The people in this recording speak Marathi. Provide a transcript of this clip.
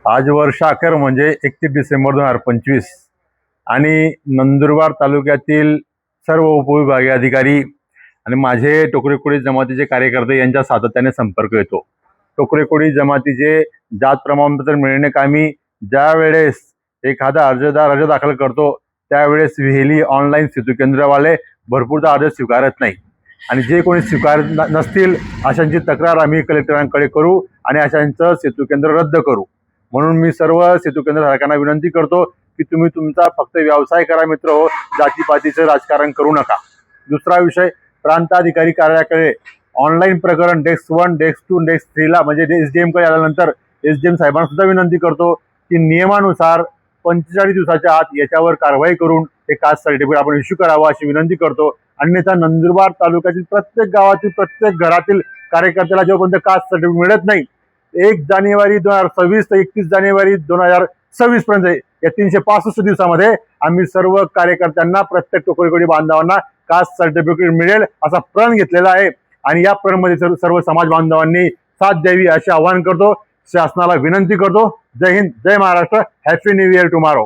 आज वर्ष अखेर म्हणजे 31 डिसेंबर 2025 आणि नंदुरबार तालुक्यातील सर्व उपविभागीय अधिकारी आणि माझे टोकरेकोळी जमातीचे कार्यकर्ते यांच्या सातत्याने संपर्क येतो। टोकरेकोळी जमातीचे जात प्रमाणपत्र मिळणे कामी ज्या वेळेस एखादा अर्जदार अर्ज दाखल करतो त्यावेळेस वेहेली ऑनलाईन सेतू केंद्रवाले भरपूरदा अर्ज स्वीकारत नाही आणि जे कोणी स्वीकार नसतील अशांची तक्रार आम्ही कलेक्टरांकडे करू आणि अशांचं सेतू केंद्र रद्द करू। म्हणून मी सर्व सेतू केंद्र धारकांना विनंती करतो की तुम्ही तुमचा फक्त व्यवसाय करा मित्र हो, जातीपातीचं राजकारण करू नका। दुसरा विषय, प्रांताधिकारी कार्यालयाकडे ऑनलाईन प्रकरण डेस्क 1 डेस्क 2 डेस्क 3 ला म्हणजे एसडीएम कडे आल्यानंतर एसडीएम साहेबांना सुद्धा विनंती करतो की नियमानुसार 45 दिवसाच्या आत याच्यावर कारवाई करून हे कास्ट सर्टिफिकेट आपण इश्यू करावं अशी विनंती करतो। अन्यथा नंदुरबार तालुक्यातील प्रत्येक गावातील प्रत्येक घरातील कार्यकर्त्याला जोपर्यंत कास्ट सर्टिफिकेट मिळत नाही 1 जानेवारी 2026 ते 31 जानेवारी 2026 पर्यंत या 365 दिवसामध्ये आम्ही सर्व कार्यकर्त्यांना प्रत्येक टोकरेकोळी बांधवांना कास्ट सर्टिफिकेट मिळेल असा प्रण घेतलेला आहे आणि या प्रणमध्ये सर्व समाज बांधवांनी साथ द्यावी असे आवाहन करतो। शासनाला विनंती करतो। जय हिंद, जय Maharashtra, happy new year tomorrow.